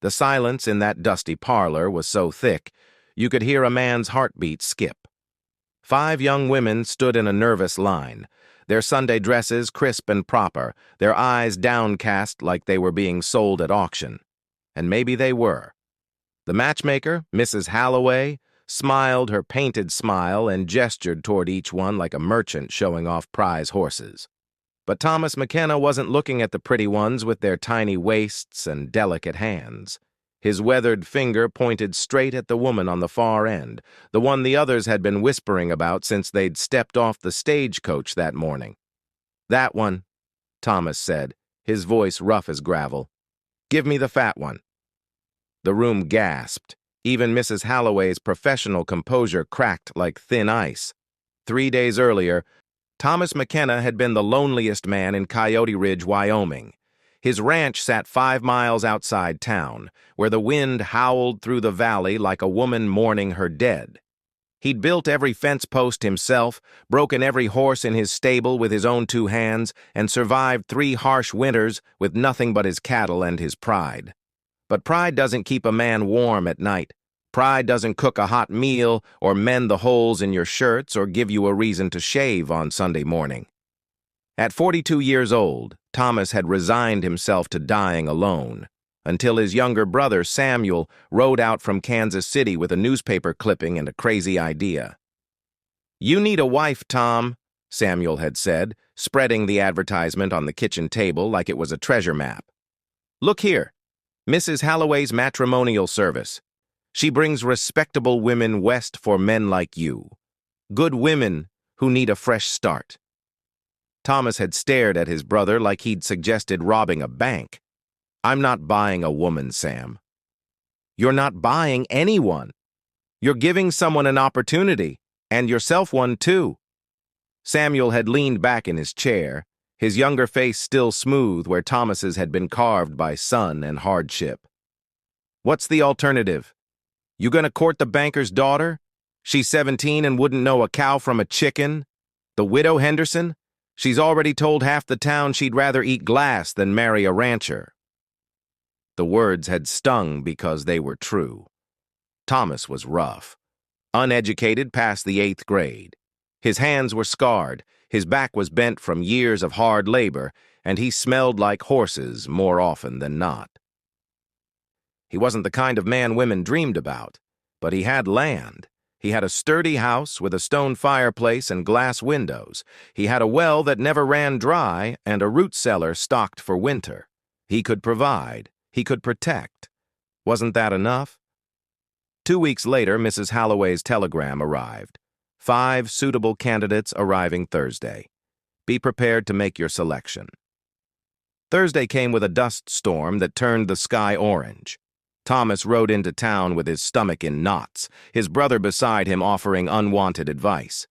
The silence in that dusty parlor was so thick, you could hear a man's heartbeat skip. 5 young women stood in a nervous line, their Sunday dresses crisp and proper, their eyes downcast like they were being sold at auction. And maybe they were. The matchmaker, Mrs. Halloway, smiled her painted smile and gestured toward each one like a merchant showing off prize horses. But Thomas McKenna wasn't looking at the pretty ones with their tiny waists and delicate hands. His weathered finger pointed straight at the woman on the far end, the one the others had been whispering about since they'd stepped off the stagecoach that morning. "That one," Thomas said, his voice rough as gravel. "Give me the fat one." The room gasped. Even Mrs. Halloway's professional composure cracked like thin ice. 3 days earlier, Thomas McKenna had been the loneliest man in Coyote Ridge, Wyoming. His ranch sat 5 miles outside town, where the wind howled through the valley like a woman mourning her dead. He'd built every fence post himself, broken every horse in his stable with his own 2 hands, and survived 3 harsh winters with nothing but his cattle and his pride. But pride doesn't keep a man warm at night. Pride doesn't cook a hot meal or mend the holes in your shirts or give you a reason to shave on Sunday morning. At 42 years old, Thomas had resigned himself to dying alone, until his younger brother, Samuel, rode out from Kansas City with a newspaper clipping and a crazy idea. "You need a wife, Tom," Samuel had said, spreading the advertisement on the kitchen table like it was a treasure map. "Look here, Mrs. Halloway's matrimonial service. She brings respectable women west for men like you. Good women who need a fresh start." Thomas had stared at his brother like he'd suggested robbing a bank. "I'm not buying a woman, Sam." "You're not buying anyone. You're giving someone an opportunity, and yourself one too." Samuel had leaned back in his chair, his younger face still smooth where Thomas's had been carved by sun and hardship. "What's the alternative? You gonna court the banker's daughter? She's 17 and wouldn't know a cow from a chicken? The widow Henderson? She's already told half the town she'd rather eat glass than marry a rancher." The words had stung because they were true. Thomas was rough. Uneducated past the 8th grade. His hands were scarred, his back was bent from years of hard labor, and he smelled like horses more often than not. He wasn't the kind of man women dreamed about, but he had land. He had a sturdy house with a stone fireplace and glass windows. He had a well that never ran dry and a root cellar stocked for winter. He could provide. He could protect. Wasn't that enough? 2 weeks later, Mrs. Halloway's telegram arrived. 5 suitable candidates arriving Thursday. Be prepared to make your selection. Thursday came with a dust storm that turned the sky orange. Thomas rode into town with his stomach in knots, his brother beside him offering unwanted advice.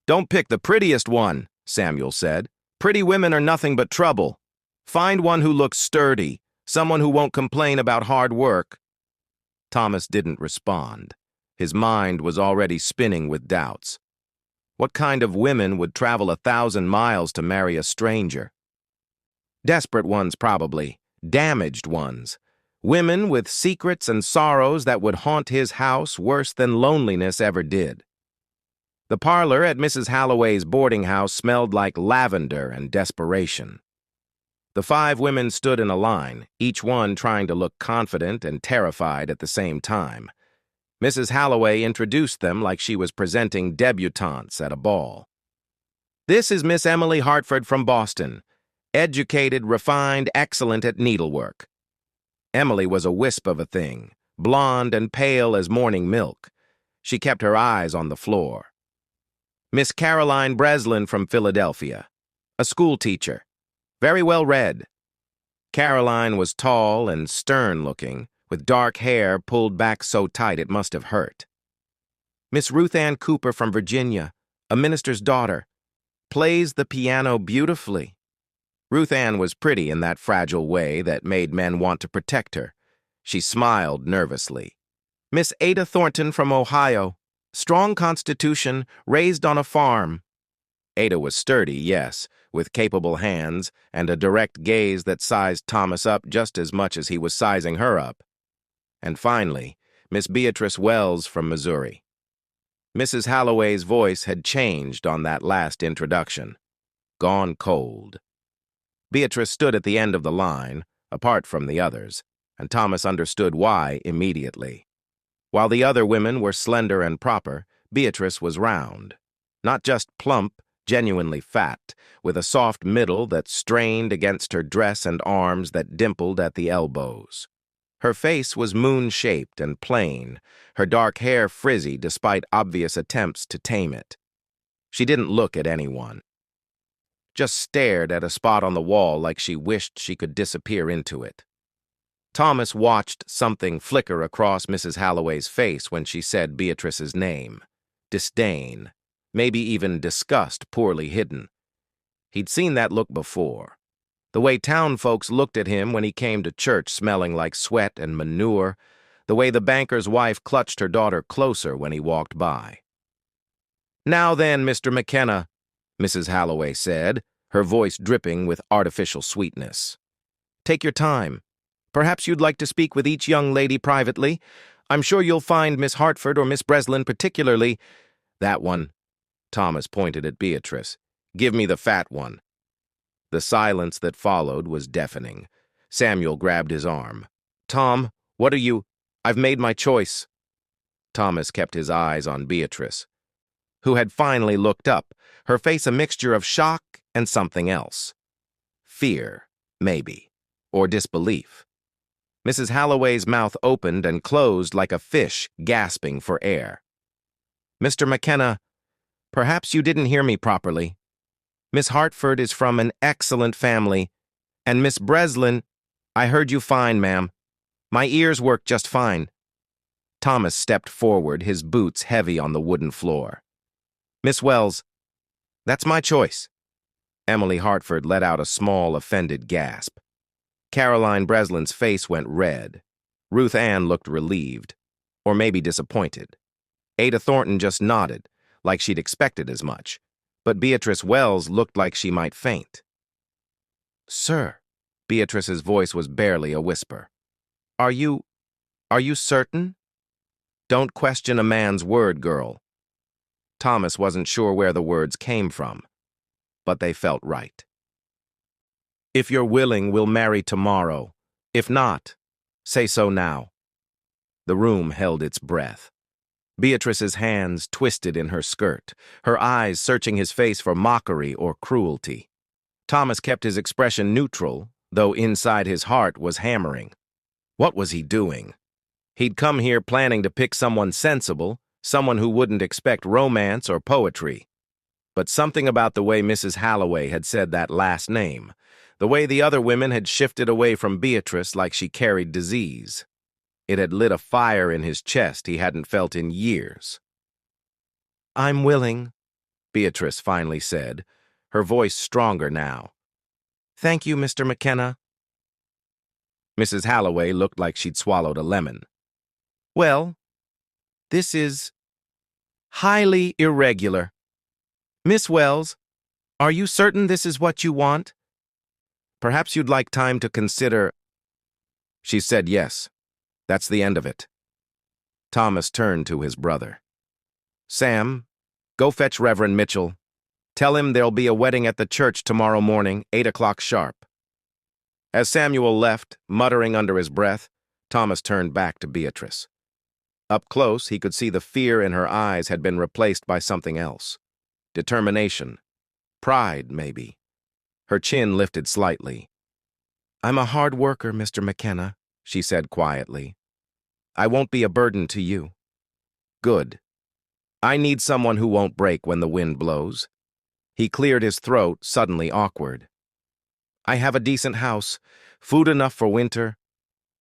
"Don't pick the prettiest one," Samuel said. "Pretty women are nothing but trouble. Find one who looks sturdy, someone who won't complain about hard work." Thomas didn't respond. His mind was already spinning with doubts. What kind of women would travel 1,000 miles to marry a stranger? Desperate ones, probably. Damaged ones. Women with secrets and sorrows that would haunt his house worse than loneliness ever did. The parlor at Mrs. Halloway's boarding house smelled like lavender and desperation. The 5 women stood in a line, each one trying to look confident and terrified at the same time. Mrs. Halloway introduced them like she was presenting debutantes at a ball. "This is Miss Emily Hartford from Boston. Educated, refined, excellent at needlework." Emily was a wisp of a thing, blonde and pale as morning milk. She kept her eyes on the floor. "Miss Caroline Breslin from Philadelphia. A school teacher. Very well read." Caroline was tall and stern-looking, with dark hair pulled back so tight it must have hurt. "Miss Ruth Ann Cooper from Virginia, a minister's daughter. Plays the piano beautifully." Ruth Ann was pretty in that fragile way that made men want to protect her. She smiled nervously. "Miss Ada Thornton from Ohio. Strong constitution, raised on a farm." Ada was sturdy, yes, with capable hands and a direct gaze that sized Thomas up just as much as he was sizing her up. And finally, Miss Beatrice Wells from Missouri. Mrs. Halloway's voice had changed on that last introduction. Gone cold. Beatrice stood at the end of the line, apart from the others, and Thomas understood why immediately. While the other women were slender and proper, Beatrice was round. Not just plump, genuinely fat, with a soft middle that strained against her dress and arms that dimpled at the elbows. Her face was moon-shaped and plain, her dark hair frizzy despite obvious attempts to tame it. She didn't look at anyone. Just stared at a spot on the wall like she wished she could disappear into it. Thomas watched something flicker across Mrs. Halloway's face when she said Beatrice's name. Disdain, maybe even disgust poorly hidden. He'd seen that look before. The way town folks looked at him when he came to church smelling like sweat and manure, the way the banker's wife clutched her daughter closer when he walked by. "Now then, Mr. McKenna," Mrs. Halloway said, her voice dripping with artificial sweetness. "Take your time. Perhaps you'd like to speak with each young lady privately. I'm sure you'll find Miss Hartford or Miss Breslin particularly—" "That one." Thomas pointed at Beatrice. "Give me the fat one." The silence that followed was deafening. Samuel grabbed his arm. "Tom, what are you— I've made my choice." Thomas kept his eyes on Beatrice, who had finally looked up, her face a mixture of shock and something else. Fear, maybe, or disbelief. Mrs. Halloway's mouth opened and closed like a fish gasping for air. "Mr. McKenna, perhaps you didn't hear me properly. Miss Hartford is from an excellent family, and Miss Breslin—" "I heard you fine, ma'am. My ears work just fine." Thomas stepped forward, his boots heavy on the wooden floor. "Miss Wells, that's my choice." Emily Hartford let out a small, offended gasp. Caroline Breslin's face went red. Ruth Ann looked relieved, or maybe disappointed. Ada Thornton just nodded, like she'd expected as much, but Beatrice Wells looked like she might faint. "Sir," Beatrice's voice was barely a whisper. Are you certain?" "Don't question a man's word, girl." Thomas wasn't sure where the words came from, but they felt right. "If you're willing, we'll marry tomorrow. If not, say so now." The room held its breath. Beatrice's hands twisted in her skirt, her eyes searching his face for mockery or cruelty. Thomas kept his expression neutral, though inside his heart was hammering. What was he doing? He'd come here planning to pick someone sensible, someone who wouldn't expect romance or poetry. But something about the way Mrs. Halloway had said that last name, the way the other women had shifted away from Beatrice like she carried disease. It had lit a fire in his chest he hadn't felt in years. "I'm willing," Beatrice finally said, her voice stronger now. "Thank you, Mr. McKenna." Mrs. Halloway looked like she'd swallowed a lemon. "Well, this is highly irregular. Miss Wells, are you certain this is what you want? Perhaps you'd like time to consider." She said yes. That's the end of it. Thomas turned to his brother. "Sam, go fetch Reverend Mitchell. Tell him there'll be a wedding at the church tomorrow morning, 8 o'clock sharp." As Samuel left, muttering under his breath, Thomas turned back to Beatrice. Up close, he could see the fear in her eyes had been replaced by something else. Determination. Pride, maybe. Her chin lifted slightly. "I'm a hard worker, Mr. McKenna," she said quietly. "I won't be a burden to you." "Good. I need someone who won't break when the wind blows." He cleared his throat, suddenly awkward. "I have a decent house, food enough for winter.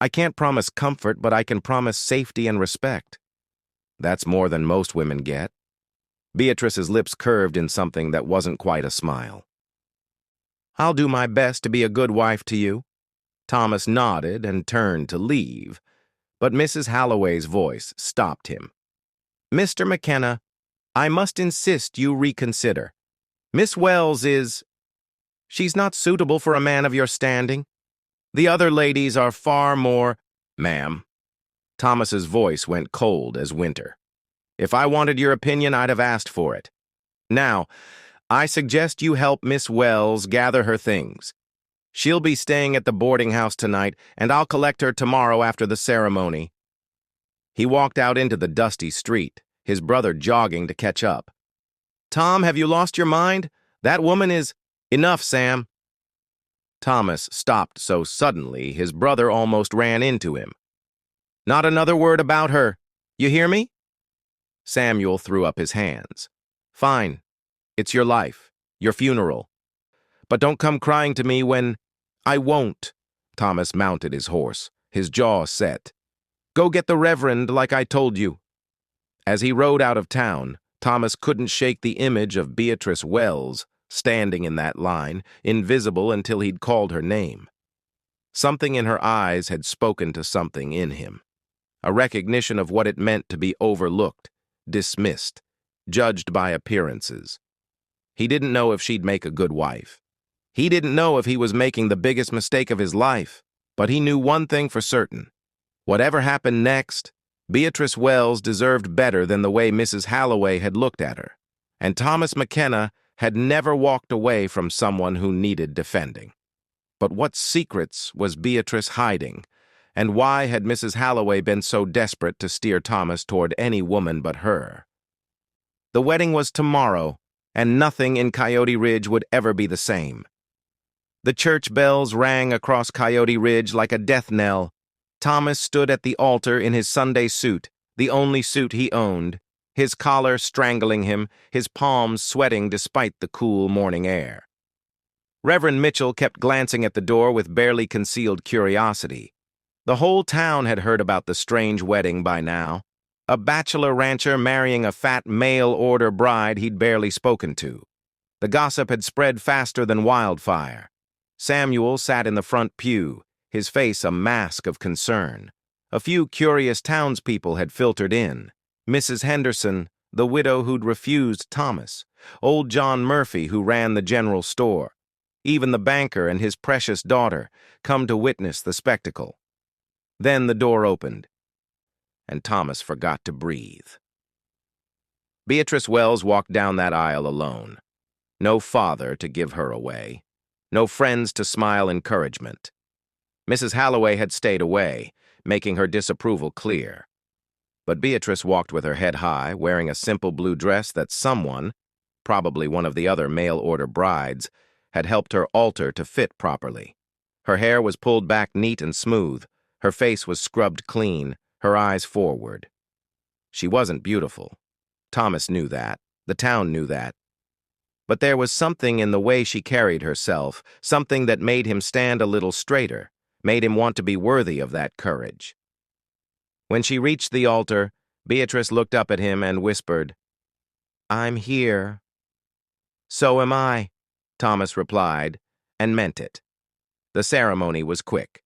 I can't promise comfort, but I can promise safety and respect." "That's more than most women get." Beatrice's lips curved in something that wasn't quite a smile. "I'll do my best to be a good wife to you." Thomas nodded and turned to leave, but Mrs. Halloway's voice stopped him. "Mr. McKenna, I must insist you reconsider. Miss Wells she's not suitable for a man of your standing. The other ladies are far more—" "Ma'am." Thomas's voice went cold as winter. "If I wanted your opinion, I'd have asked for it. Now, I suggest you help Miss Wells gather her things. She'll be staying at the boarding house tonight, and I'll collect her tomorrow after the ceremony." He walked out into the dusty street, his brother jogging to catch up. "Tom, have you lost your mind? That woman is—" "Enough, Sam." Thomas stopped so suddenly his brother almost ran into him. "Not another word about her. You hear me?" Samuel threw up his hands. "Fine. It's your life, your funeral. But don't come crying to me when—" "I won't." Thomas mounted his horse, his jaw set. "Go get the Reverend like I told you." As he rode out of town, Thomas couldn't shake the image of Beatrice Wells standing in that line, invisible until he'd called her name. Something in her eyes had spoken to something in him. A recognition of what it meant to be overlooked, dismissed, judged by appearances. He didn't know if she'd make a good wife. He didn't know if he was making the biggest mistake of his life, but he knew one thing for certain. Whatever happened next, Beatrice Wells deserved better than the way Mrs. Halloway had looked at her, and Thomas McKenna had never walked away from someone who needed defending. But what secrets was Beatrice hiding, and why had Mrs. Halloway been so desperate to steer Thomas toward any woman but her? The wedding was tomorrow, and nothing in Coyote Ridge would ever be the same. The church bells rang across Coyote Ridge like a death knell. Thomas stood at the altar in his Sunday suit, the only suit he owned, his collar strangling him, his palms sweating despite the cool morning air. Reverend Mitchell kept glancing at the door with barely concealed curiosity. The whole town had heard about the strange wedding by now. A bachelor rancher marrying a fat mail-order bride he'd barely spoken to. The gossip had spread faster than wildfire. Samuel sat in the front pew, his face a mask of concern. A few curious townspeople had filtered in. Mrs. Henderson, the widow who'd refused Thomas. Old John Murphy, who ran the general store. Even the banker and his precious daughter, come to witness the spectacle. Then the door opened, and Thomas forgot to breathe. Beatrice Wells walked down that aisle alone. No father to give her away. No friends to smile encouragement. Mrs. Halloway had stayed away, making her disapproval clear. But Beatrice walked with her head high, wearing a simple blue dress that someone, probably one of the other mail-order brides, had helped her alter to fit properly. Her hair was pulled back neat and smooth. Her face was scrubbed clean, her eyes forward. She wasn't beautiful. Thomas knew that. The town knew that. But there was something in the way she carried herself, something that made him stand a little straighter, made him want to be worthy of that courage. When she reached the altar, Beatrice looked up at him and whispered, "I'm here." "So am I," Thomas replied, and meant it. The ceremony was quick.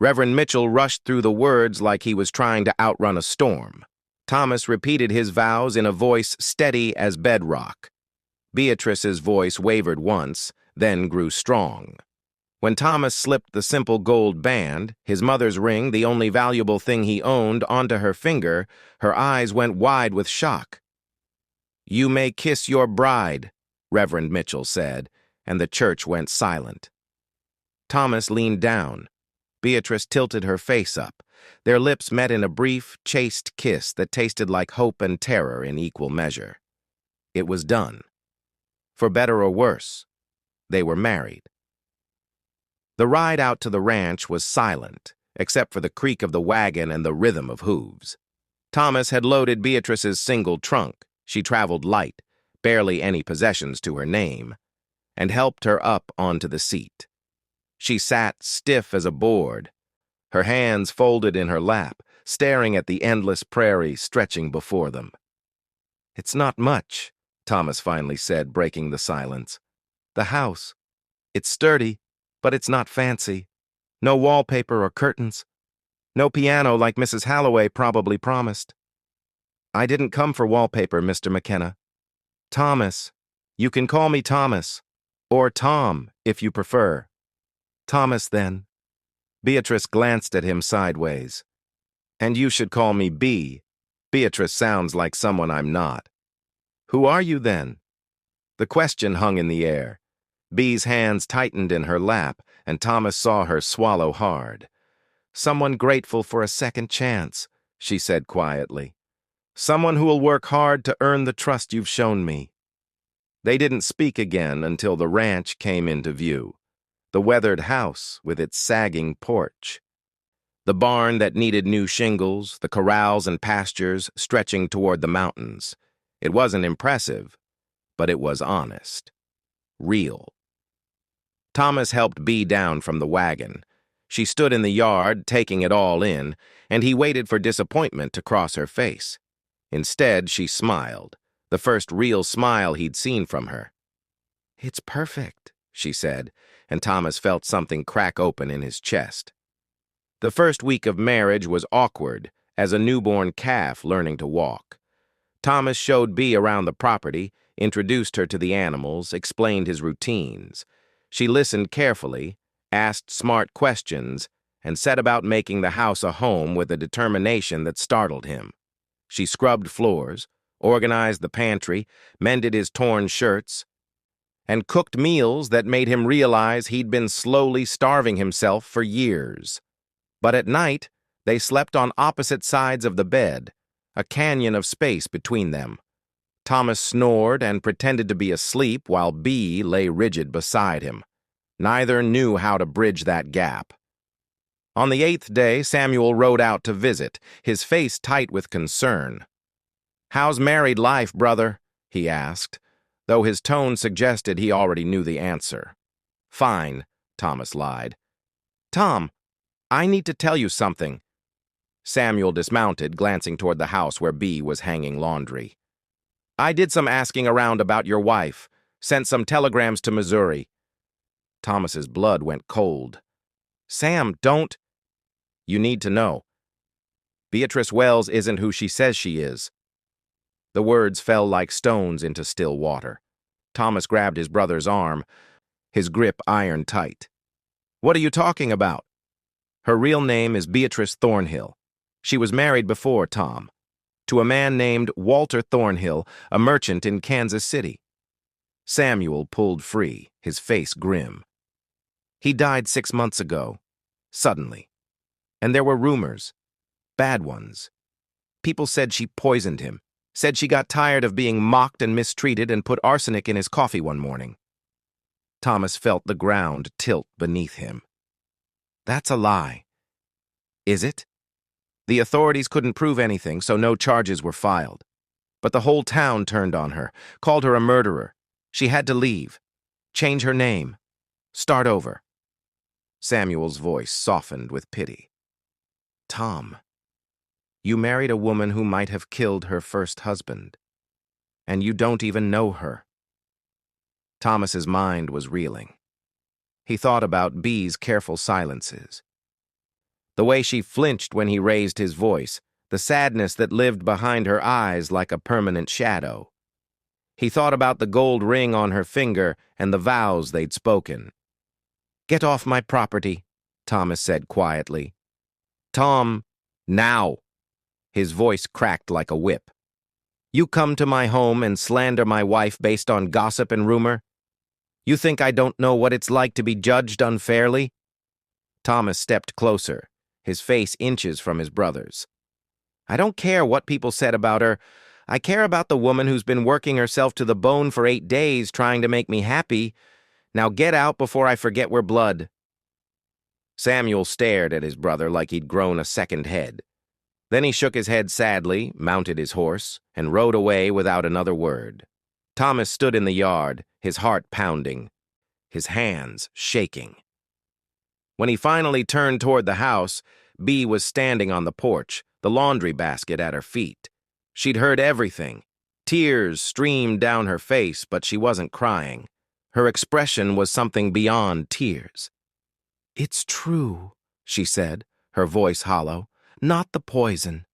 Reverend Mitchell rushed through the words like he was trying to outrun a storm. Thomas repeated his vows in a voice steady as bedrock. Beatrice's voice wavered once, then grew strong. When Thomas slipped the simple gold band, his mother's ring, the only valuable thing he owned, onto her finger, her eyes went wide with shock. "You may kiss your bride," Reverend Mitchell said, and the church went silent. Thomas leaned down. Beatrice tilted her face up. Their lips met in a brief, chaste kiss that tasted like hope and terror in equal measure. It was done. For better or worse, they were married. The ride out to the ranch was silent, except for the creak of the wagon and the rhythm of hooves. Thomas had loaded Beatrice's single trunk. She traveled light, barely any possessions to her name, and helped her up onto the seat. She sat stiff as a board, her hands folded in her lap, staring at the endless prairie stretching before them. "It's not much," Thomas finally said, breaking the silence. "The house. It's sturdy, but it's not fancy. No wallpaper or curtains. No piano like Mrs. Halloway probably promised." "I didn't come for wallpaper, Mr. McKenna." "Thomas. You can call me Thomas. Or Tom, if you prefer." "Thomas, then." Beatrice glanced at him sideways. And you should call me B. Beatrice sounds like someone I'm not. Who are you then? The question hung in the air. Bee's hands tightened in her lap, and Thomas saw her swallow hard. Someone grateful for a second chance, she said quietly. Someone who will work hard to earn the trust you've shown me. They didn't speak again until the ranch came into view. The weathered house with its sagging porch. The barn that needed new shingles, the corrals and pastures stretching toward the mountains. It wasn't impressive, but it was honest. Real. Thomas helped Bee down from the wagon. She stood in the yard, taking it all in, and he waited for disappointment to cross her face. Instead, she smiled, the first real smile he'd seen from her. "It's perfect," she said, and Thomas felt something crack open in his chest. The first week of marriage was awkward, as a newborn calf learning to walk. Thomas showed Bee around the property, introduced her to the animals, explained his routines. She listened carefully, asked smart questions, and set about making the house a home with a determination that startled him. She scrubbed floors, organized the pantry, mended his torn shirts, and cooked meals that made him realize he'd been slowly starving himself for years. But at night, they slept on opposite sides of the bed, a canyon of space between them. Thomas snored and pretended to be asleep while Bee lay rigid beside him. Neither knew how to bridge that gap. On the 8th day, Samuel rode out to visit, his face tight with concern. "How's married life, brother?" he asked, though his tone suggested he already knew the answer. "Fine," Thomas lied. "Tom, I need to tell you something." Samuel dismounted, glancing toward the house where Bee was hanging laundry. "I did some asking around about your wife, sent some telegrams to Missouri." Thomas's blood went cold. "Sam, don't—" "You need to know. Beatrice Wells isn't who she says she is." The words fell like stones into still water. Thomas grabbed his brother's arm, his grip iron tight. "What are you talking about?" "Her real name is Beatrice Thornhill. She was married before Tom, to a man named Walter Thornhill, a merchant in Kansas City." Samuel pulled free, his face grim. "He died 6 months ago, suddenly. And there were rumors, bad ones. People said she poisoned him, said she got tired of being mocked and mistreated and put arsenic in his coffee one morning." Thomas felt the ground tilt beneath him. "That's a lie." "Is it?" "The authorities couldn't prove anything, so no charges were filed. But the whole town turned on her, called her a murderer. She had to leave, change her name, start over." Samuel's voice softened with pity. "Tom, you married a woman who might have killed her first husband, and you don't even know her." Thomas's mind was reeling. He thought about Bee's careful silences. The way she flinched when he raised his voice, the sadness that lived behind her eyes like a permanent shadow. He thought about the gold ring on her finger and the vows they'd spoken. "Get off my property," Thomas said quietly. "Tom, now." His voice cracked like a whip. "You come to my home and slander my wife based on gossip and rumor? You think I don't know what it's like to be judged unfairly?" Thomas stepped closer, his face inches from his brother's. "I don't care what people said about her. I care about the woman who's been working herself to the bone for 8 days trying to make me happy. Now get out before I forget we're blood." Samuel stared at his brother like he'd grown a second head. Then he shook his head sadly, mounted his horse, and rode away without another word. Thomas stood in the yard, his heart pounding, his hands shaking. When he finally turned toward the house, Bee was standing on the porch, the laundry basket at her feet. She'd heard everything. Tears streamed down her face, but she wasn't crying. Her expression was something beyond tears. "It's true," she said, her voice hollow. "Not the poison.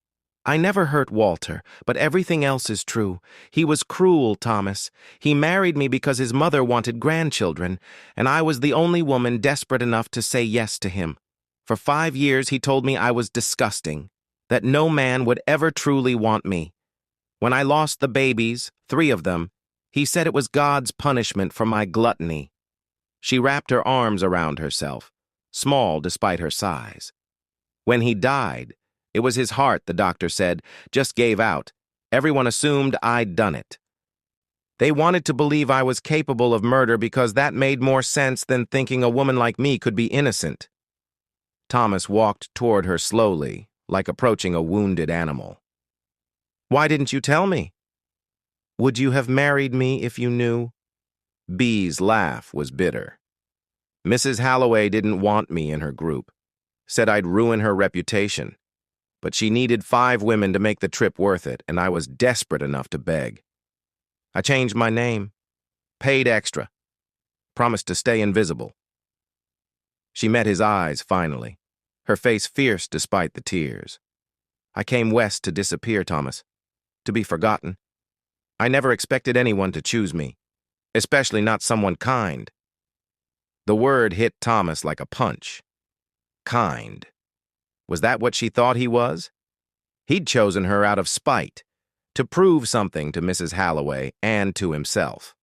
I never hurt Walter, but everything else is true. He was cruel, Thomas. He married me because his mother wanted grandchildren, and I was the only woman desperate enough to say yes to him. For 5 years he told me I was disgusting. that no man would ever truly want me. When I lost the babies, 3 of them, he said it was God's punishment for my gluttony. She wrapped her arms around herself, small despite her size. When he died, it was his heart, the doctor said, just gave out. Everyone assumed I'd done it. They wanted to believe I was capable of murder because that made more sense than thinking a woman like me could be innocent. Thomas walked toward her slowly, like approaching a wounded animal. Why didn't you tell me? Would you have married me if you knew? Bee's laugh was bitter. Mrs. Halloway didn't want me in her group, said I'd ruin her reputation. But she needed 5 women to make the trip worth it, and I was desperate enough to beg. I changed my name, paid extra, promised to stay invisible. She met his eyes finally, her face fierce despite the tears. I came west to disappear, Thomas, to be forgotten. I never expected anyone to choose me, especially not someone kind. The word hit Thomas like a punch. Kind. Was that what she thought he was? He'd chosen her out of spite, to prove something to Mrs. Halloway and to himself.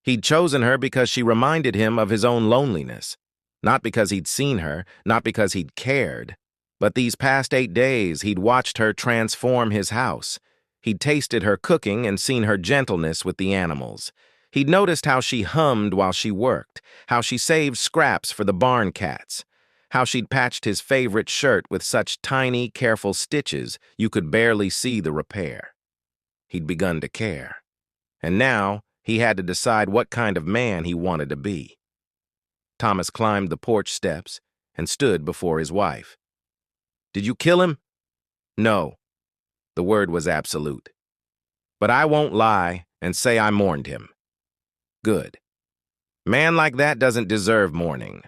He'd chosen her because she reminded him of his own loneliness, not because he'd seen her, not because he'd cared, but these past 8 days he'd watched her transform his house. He'd tasted her cooking and seen her gentleness with the animals. He'd noticed how she hummed while she worked, how she saved scraps for the barn cats, how she'd patched his favorite shirt with such tiny, careful stitches you could barely see the repair. He'd begun to care. And now he had to decide what kind of man he wanted to be. Thomas climbed the porch steps and stood before his wife. Did you kill him? No. The word was absolute. But I won't lie and say I mourned him. Good. Man like that doesn't deserve mourning.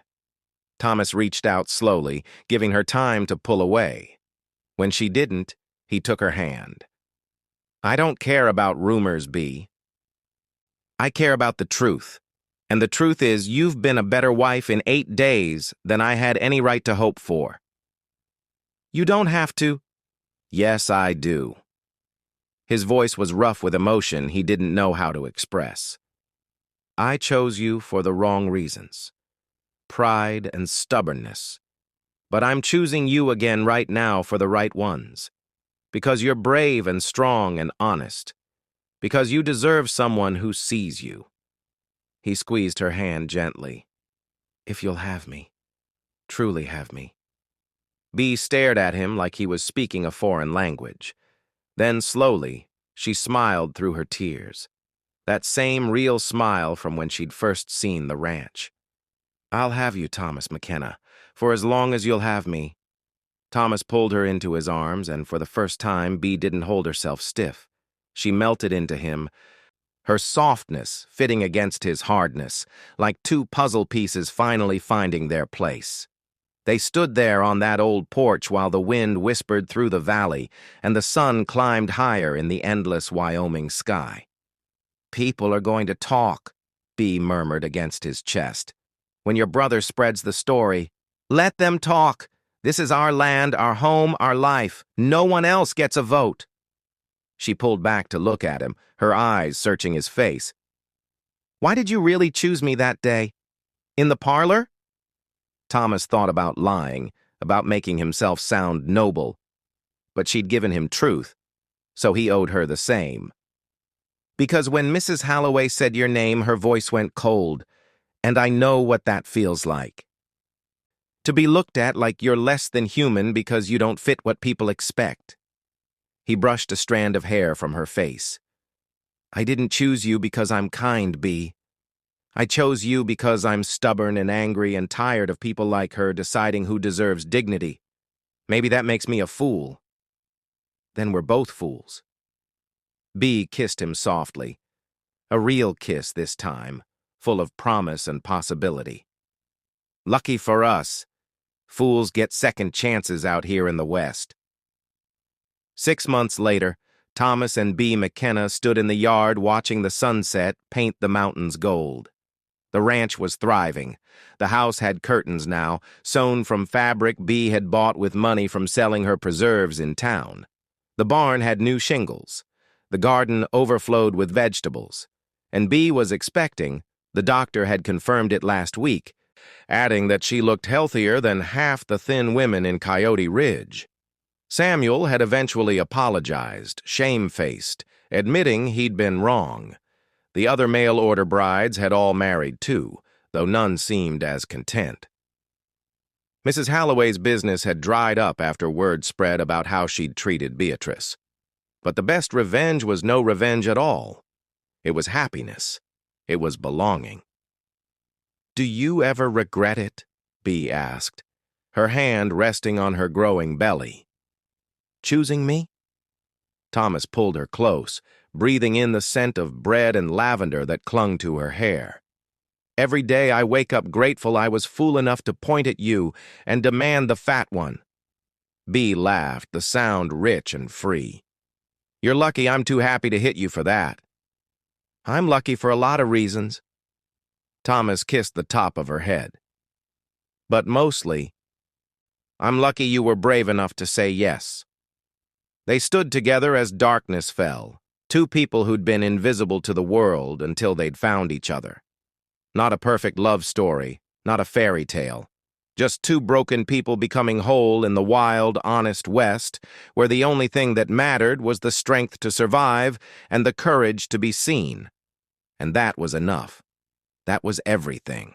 Thomas reached out slowly, giving her time to pull away. When she didn't, he took her hand. I don't care about rumors, Bee. I care about the truth. And the truth is, you've been a better wife in 8 days than I had any right to hope for. You don't have to. Yes, I do. His voice was rough with emotion he didn't know how to express. I chose you for the wrong reasons. Pride and stubbornness. But I'm choosing you again right now for the right ones. Because you're brave and strong and honest. Because you deserve someone who sees you. He squeezed her hand gently. If you'll have me. Truly have me. Bee stared at him like he was speaking a foreign language. Then slowly, she smiled through her tears. That same real smile from when she'd first seen the ranch. I'll have you, Thomas McKenna, for as long as you'll have me. Thomas pulled her into his arms, and for the first time, Bee didn't hold herself stiff. She melted into him, her softness fitting against his hardness, like 2 puzzle pieces finally finding their place. They stood there on that old porch while the wind whispered through the valley and the sun climbed higher in the endless Wyoming sky. People are going to talk, Bee murmured against his chest. When your brother spreads the story, let them talk. This is our land, our home, our life. No one else gets a vote. She pulled back to look at him, her eyes searching his face. Why did you really choose me that day? In the parlor? Thomas thought about lying, about making himself sound noble. But she'd given him truth, so he owed her the same. Because when Mrs. Halloway said your name, her voice went cold. And I know what that feels like. To be looked at like you're less than human because you don't fit what people expect. He brushed a strand of hair from her face. I didn't choose you because I'm kind, Bee. I chose you because I'm stubborn and angry and tired of people like her deciding who deserves dignity. Maybe that makes me a fool. Then we're both fools. Bee kissed him softly. A real kiss this time, full of promise and possibility. Lucky for us, fools get second chances out here in the West. 6 months later, Thomas and Bee McKenna stood in the yard watching the sunset paint the mountains gold. The ranch was thriving. The house had curtains now, sewn from fabric Bee had bought with money from selling her preserves in town. The barn had new shingles. The garden overflowed with vegetables. And Bee was expecting, the doctor had confirmed it last week, adding that she looked healthier than half the thin women in Coyote Ridge. Samuel had eventually apologized, shamefaced, admitting he'd been wrong. The other mail-order brides had all married too, though none seemed as content. Mrs. Halloway's business had dried up after word spread about how she'd treated Beatrice. But the best revenge was no revenge at all. It was happiness. It was belonging. "Do you ever regret it?" Bee asked, her hand resting on her growing belly. "Choosing me?" Thomas pulled her close, breathing in the scent of bread and lavender that clung to her hair. "Every day I wake up grateful I was fool enough to point at you and demand the fat one." Bee laughed, the sound rich and free. "You're lucky I'm too happy to hit you for that." "I'm lucky for a lot of reasons." Thomas kissed the top of her head. "But mostly, I'm lucky you were brave enough to say yes." They stood together as darkness fell, two people who'd been invisible to the world until they'd found each other. Not a perfect love story, not a fairy tale. Just two broken people becoming whole in the wild, honest West, where the only thing that mattered was the strength to survive and the courage to be seen. And that was enough. That was everything.